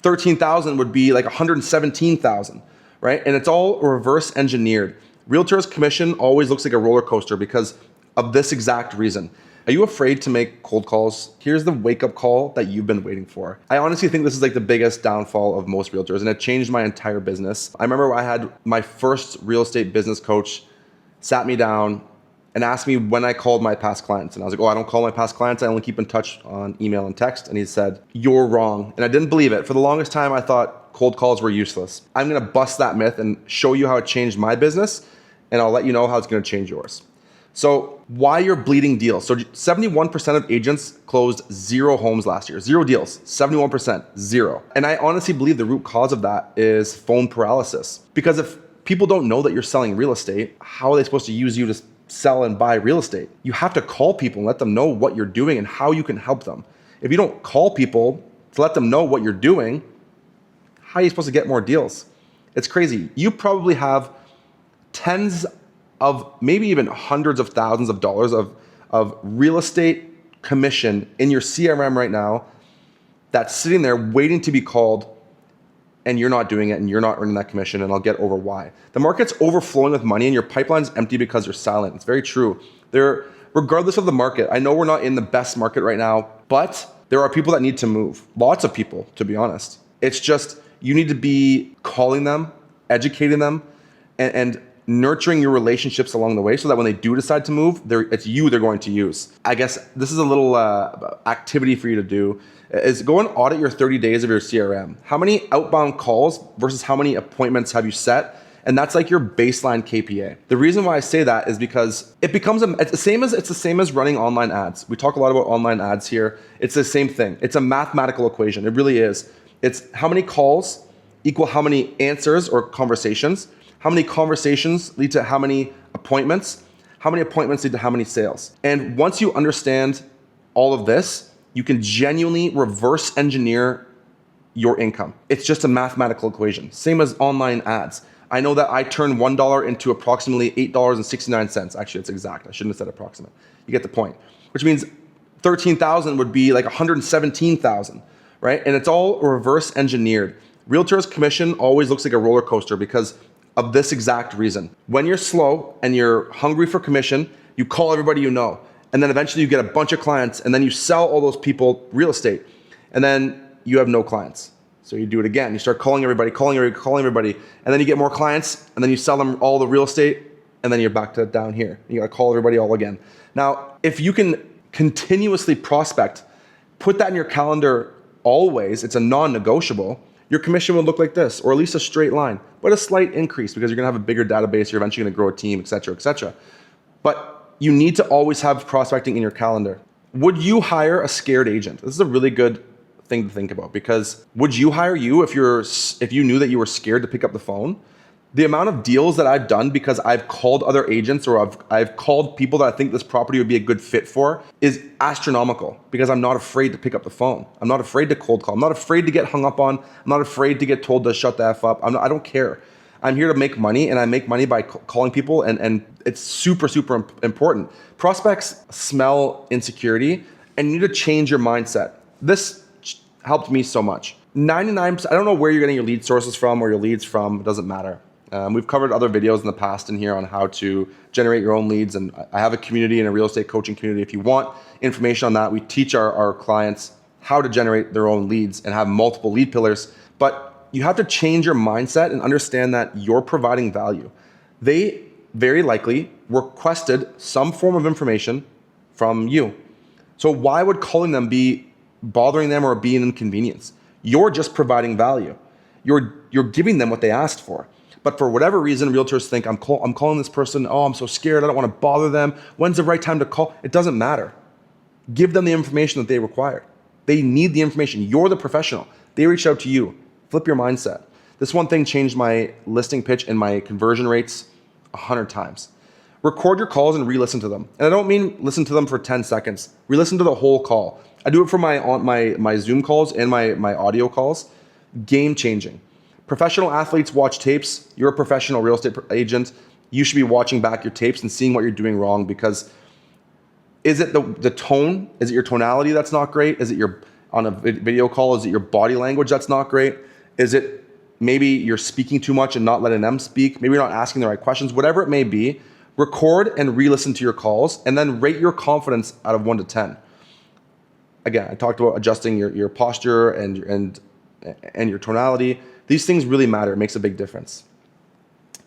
13,000 would be like 117,000, right? And it's all reverse engineered. Realtors commission always looks like a roller coaster because of this exact reason. Are you afraid to make cold calls? Here's the wake-up call that you've been waiting for. I honestly think this is like the biggest downfall of most realtors, and it changed my entire business. I remember I had my first real estate business coach sat me down and asked me when I called my past clients. And I was like, oh, I don't call my past clients. I only keep in touch on email and text. And he said, you're wrong. And I didn't believe it. For the longest time, I thought cold calls were useless. I'm gonna bust that myth and show you how it changed my business, and I'll let you know how it's gonna change yours. So why you're bleeding deals? So 71% of agents closed 0 homes last year. 0 deals, 71%, 0. And I honestly believe the root cause of that is phone paralysis. Because if people don't know that you're selling real estate, how are they supposed to use you to sell and buy real estate? You have to call people and let them know what you're doing and how you can help them. If you don't call people to let them know what you're doing, how are you supposed to get more deals? It's crazy. You probably have tens of maybe even hundreds of thousands of dollars of real estate commission in your CRM right now that's sitting there waiting to be called, and you're not doing it and you're not earning that commission, and I'll get over why. The market's overflowing with money and your pipeline's empty because you're silent. It's very true. Regardless of the market, I know we're not in the best market right now, but there are people that need to move. Lots of people, to be honest. It's just, you need to be calling them, educating them, and nurturing your relationships along the way so that when they do decide to move, it's you they're going to use. I guess this is a little activity for you to do, is go and audit your 30 days of your CRM. How many outbound calls versus how many appointments have you set? And that's like your baseline KPI. The reason why I say that is because it becomes it's the same as running online ads. We talk a lot about online ads here. It's the same thing. It's a mathematical equation. It really is. It's how many calls equal how many answers or conversations. How many conversations lead to how many appointments? How many appointments lead to how many sales? And once you understand all of this, you can genuinely reverse engineer your income. It's just a mathematical equation. Same as online ads. I know that I turn $1 into approximately $8.69. Actually, it's exact. I shouldn't have said approximate. You get the point. Which means 13,000 would be like 117,000, right? And it's all reverse engineered. Realtors commission always looks like a roller coaster because of this exact reason. When you're slow and you're hungry for commission, you call everybody you know. And then eventually you get a bunch of clients, and then you sell all those people real estate. And then you have no clients. So you do it again. You start calling everybody, and then you get more clients, and then you sell them all the real estate, and then you're back to down here. You gotta call everybody all again. Now, if you can continuously prospect, put that in your calendar always, it's a non-negotiable, your commission will look like this, or at least a straight line, but a slight increase because you're gonna have a bigger database, you're eventually gonna grow a team, et cetera, et cetera. But you need to always have prospecting in your calendar. Would you hire a scared agent? This is a really good thing to think about, because would you hire you if you knew that you were scared to pick up the phone? The amount of deals that I've done because I've called other agents, or I've called people that I think this property would be a good fit for, is astronomical because I'm not afraid to pick up the phone. I'm not afraid to cold call. I'm not afraid to get hung up on. I'm not afraid to get told to shut the F up. I don't care. I'm here to make money, and I make money by calling people, and it's super, super important. Prospects smell insecurity, and you need to change your mindset. This helped me so much. 99%, I don't know where you're getting your lead sources from or your leads from, it doesn't matter. We've covered other videos in the past in here on how to generate your own leads, and I have a community and a real estate coaching community. If you want information on that, we teach our clients how to generate their own leads and have multiple lead pillars. But you have to change your mindset and understand that you're providing value. They very likely requested some form of information from you. So why would calling them be bothering them or be an inconvenience? You're just providing value. You're giving them what they asked for. But for whatever reason, realtors think, I'm calling this person, oh, I'm so scared, I don't want to bother them. When's the right time to call? It doesn't matter. Give them the information that they require. They need the information. You're the professional. They reached out to you. Flip your mindset. This one thing changed my listing pitch and my conversion rates 100 times. Record your calls and re-listen to them. And I don't mean listen to them for 10 seconds. Re-listen to the whole call. I do it for my Zoom calls and my audio calls. Game changing. Professional athletes watch tapes. You're a professional real estate agent. You should be watching back your tapes and seeing what you're doing wrong, because is it the tone? Is it your tonality that's not great? Is it on a video call? Is it your body language that's not great? Is it maybe you're speaking too much and not letting them speak? Maybe you're not asking the right questions. Whatever it may be, record and re-listen to your calls and then rate your confidence out of 1 to 10. Again, I talked about adjusting your posture and your tonality. These things really matter. It makes a big difference.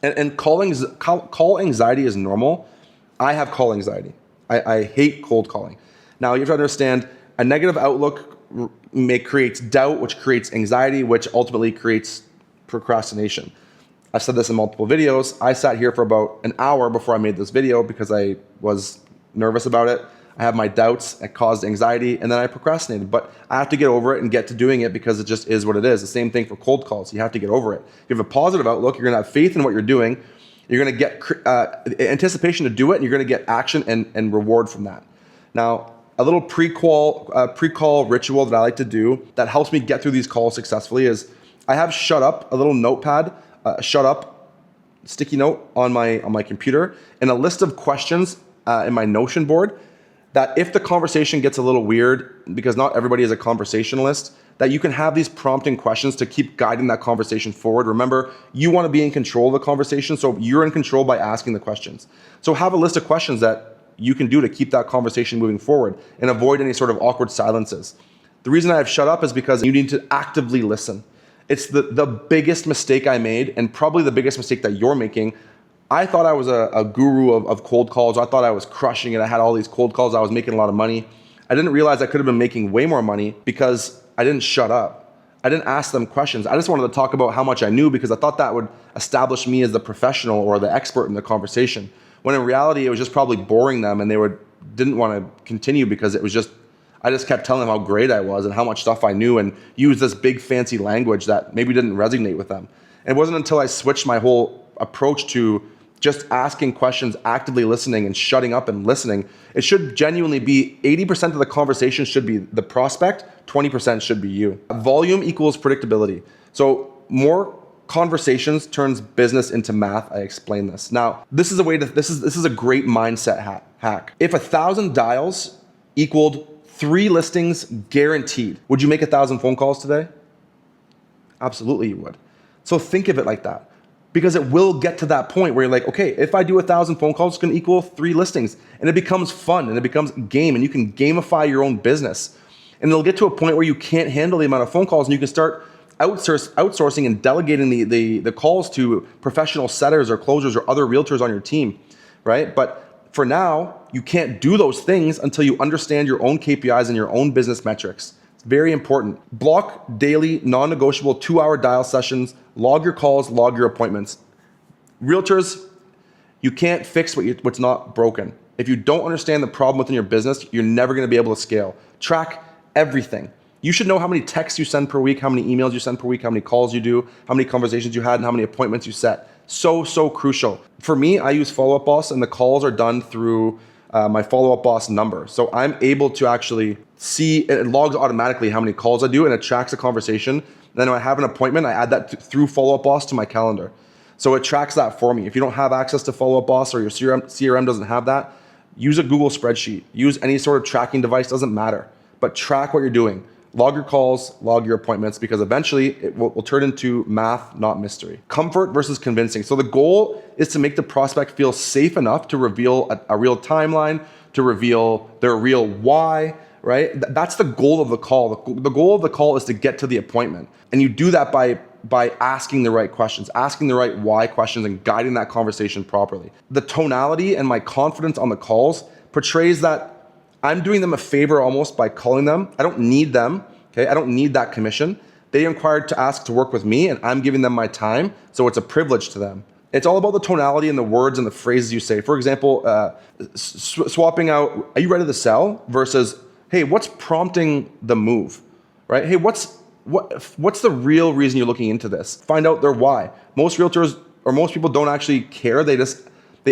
And call anxiety is normal. I have call anxiety. I hate cold calling. Now, you have to understand a negative outlook creates doubt, which creates anxiety, which ultimately creates procrastination. I've said this in multiple videos. I sat here for about an hour before I made this video because I was nervous about it. I have my doubts. It caused anxiety, and then I procrastinated. But I have to get over it and get to doing it because it just is what it is. The same thing for cold calls. You have to get over it. If you have a positive outlook, you're going to have faith in what you're doing. You're going to get anticipation to do it, and you're going to get action and reward from that. Now, a little pre-call ritual that I like to do that helps me get through these calls successfully is I have shut up, a little notepad, shut up sticky note on my computer, and a list of questions in my Notion board that if the conversation gets a little weird, because not everybody is a conversationalist, that you can have these prompting questions to keep guiding that conversation forward. Remember, you want to be in control of the conversation, so you're in control by asking the questions. So have a list of questions that you can do to keep that conversation moving forward and avoid any sort of awkward silences. The reason I've shut up is because you need to actively listen. It's the biggest mistake I made, and probably the biggest mistake that you're making. I thought I was a guru of cold calls. I thought I was crushing it. I had all these cold calls. I was making a lot of money. I didn't realize I could have been making way more money because I didn't shut up. I didn't ask them questions. I just wanted to talk about how much I knew because I thought that would establish me as the professional or the expert in the conversation. When in reality, it was just probably boring them, and they didn't want to continue because I just kept telling them how great I was and how much stuff I knew and used this big fancy language that maybe didn't resonate with them. And it wasn't until I switched my whole approach to just asking questions, actively listening and shutting up and listening. It should genuinely be 80% of the conversation should be the prospect, 20% should be you. Volume equals predictability. So more conversations turns business into math. I explain this. Now, this is a great mindset hack. If 1,000 dials equaled 3 listings guaranteed, would you make 1,000 phone calls today? Absolutely you would. So think of it like that. Because it will get to that point where you're like, okay, if I do 1,000 phone calls, it's going to equal 3 listings. And it becomes fun and it becomes a game, and you can gamify your own business. And it'll get to a point where you can't handle the amount of phone calls, and you can start outsourcing and delegating the calls to professional setters or closers or other realtors on your team, right? But for now, you can't do those things until you understand your own KPIs and your own business metrics. It's very important. Block daily, non-negotiable 2-hour dial sessions. Log your calls, log your appointments. Realtors, you can't fix what's not broken. If you don't understand the problem within your business, you're never going to be able to scale. Track everything. You should know how many texts you send per week, how many emails you send per week, how many calls you do, how many conversations you had, and how many appointments you set. So crucial. For me, I use Follow Up Boss, and the calls are done through my Follow Up Boss number. So I'm able to actually see, it logs automatically how many calls I do, and it tracks the conversation. Then when I have an appointment, I add that through Follow Up Boss to my calendar. So it tracks that for me. If you don't have access to Follow Up Boss or your CRM doesn't have that, use a Google spreadsheet. Use any sort of tracking device, doesn't matter. But track what you're doing. Log your calls, log your appointments, because eventually it will turn into math, not mystery. Comfort versus convincing. So the goal is to make the prospect feel safe enough to reveal a real timeline, to reveal their real why, right? That's the goal of the call. The goal of the call is to get to the appointment. And you do that by asking the right questions, asking the right why questions, and guiding that conversation properly. The tonality and my confidence on the calls portrays that I'm doing them a favor almost by calling them. I don't need them, okay? I don't need that commission. They inquired to ask to work with me, and I'm giving them my time, so it's a privilege to them. It's all about the tonality and the words and the phrases you say. For example, swapping out, are you ready to sell? Versus, hey, what's prompting the move, right? Hey, what's the real reason you're looking into this? Find out their why. Most realtors or most people don't actually care. They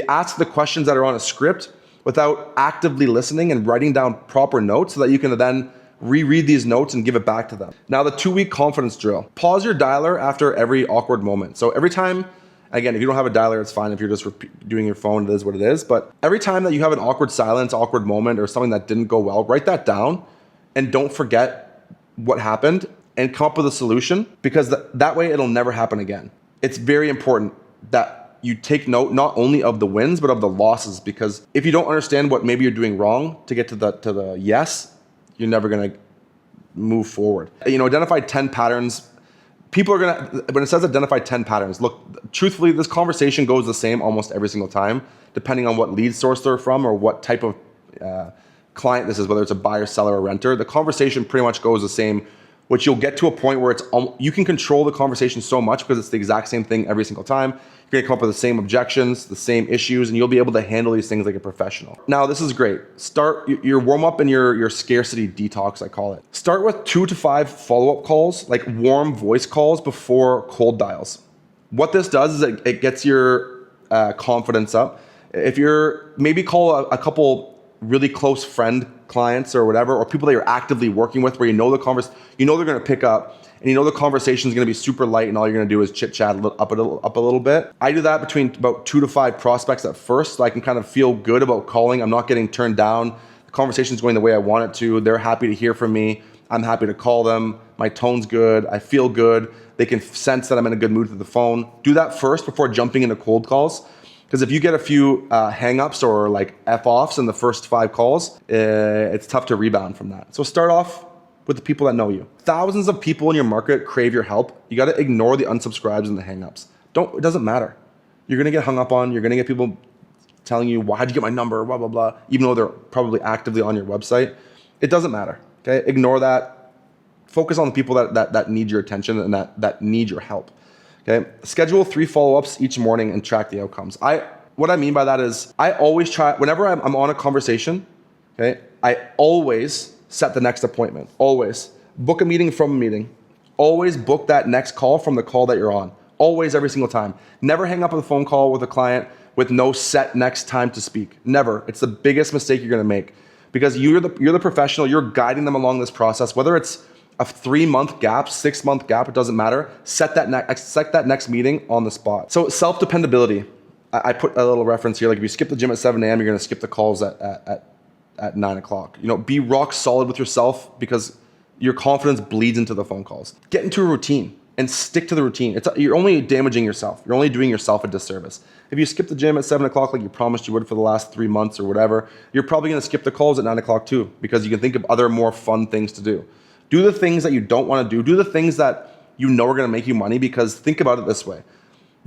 ask the questions that are on a script without actively listening and writing down proper notes so that you can then reread these notes and give it back to them. Now, the 2-week confidence drill. Pause your dialer after every awkward moment. So every time, again, if you don't have a dialer, it's fine. If you're just doing your phone, it is what it is. But every time that you have an awkward silence, awkward moment, or something that didn't go well, write that down and don't forget what happened and come up with a solution, because that way it'll never happen again. It's very important that you take note not only of the wins, but of the losses, because if you don't understand what maybe you're doing wrong to get to the yes, you're never going to move forward. Identify 10 patterns. People are going to, when it says identify 10 patterns, look, truthfully, this conversation goes the same almost every single time, depending on what lead source they're from or what type of client this is, whether it's a buyer, seller, or renter. The conversation pretty much goes the same, which you'll get to a point where you can control the conversation so much because it's the exact same thing every single time. You're gonna come up with the same objections, the same issues, and you'll be able to handle these things like a professional. Now, this is great. Start your warm up and your scarcity detox, I call it. Start with 2 to 5 follow-up calls, like warm voice calls before cold dials. What this does is it gets your confidence up. If you're, maybe call a couple really close friend clients or whatever, or people that you're actively working with where they're going to pick up, and the conversation is going to be super light and all you're going to do is chit chat up a little bit. I do that between about 2 to 5 prospects at first, so I can kind of feel good about calling. I'm not getting turned down. The conversation is going the way I want it to. They're happy to hear from me. I'm happy to call them. My tone's good. I feel good. They can sense that I'm in a good mood through the phone. Do that first before jumping into cold calls. Because if you get a few hang-ups or like F-offs in the first 5 calls, it's tough to rebound from that. So start off with the people that know you. Thousands of people in your market crave your help. You got to ignore the unsubscribes and the hang-ups. It doesn't matter. You're going to get hung up on. You're going to get people telling you, why'd you get my number, blah, blah, blah, even though they're probably actively on your website. It doesn't matter, okay? Ignore that. Focus on the people that need your attention and that need your help. Okay, schedule 3 follow-ups each morning and track the outcomes. What I mean by that is I always try, whenever I'm on a conversation, okay, I always set the next appointment. Always. Book a meeting from a meeting. Always book that next call from the call that you're on. Always, every single time. Never hang up a phone call with a client with no set next time to speak. Never. It's the biggest mistake you're gonna make, because you're the professional, you're guiding them along this process, whether it's a 3-month gap, 6-month gap, it doesn't matter. Set that next meeting on the spot. So self-dependability. I put a little reference here. Like if you skip the gym at 7 a.m., you're gonna skip the calls at 9 o'clock. Be rock solid with yourself, because your confidence bleeds into the phone calls. Get into a routine and stick to the routine. You're only damaging yourself. You're only doing yourself a disservice. If you skip the gym at 7 o'clock like you promised you would for the last 3 months or whatever, you're probably gonna skip the calls at 9 o'clock too, because you can think of other more fun things to do. Do the things that you don't want to do. Do the things that are going to make you money, because think about it this way.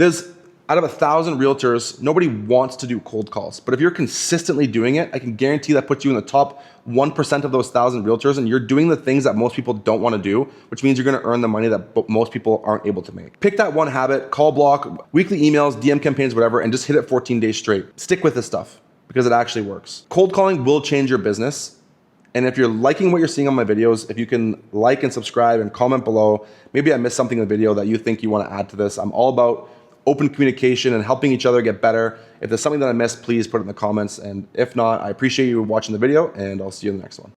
Out of 1,000 realtors, nobody wants to do cold calls. But if you're consistently doing it, I can guarantee that puts you in the top 1% of those 1,000 realtors, and you're doing the things that most people don't want to do, which means you're going to earn the money that most people aren't able to make. Pick that one habit, call block, weekly emails, DM campaigns, whatever, and just hit it 14 days straight. Stick with this stuff, because it actually works. Cold calling will change your business. And if you're liking what you're seeing on my videos, if you can like and subscribe and comment below, maybe I missed something in the video that you think you want to add to this. I'm all about open communication and helping each other get better. If there's something that I missed, please put it in the comments. And if not, I appreciate you watching the video, and I'll see you in the next one.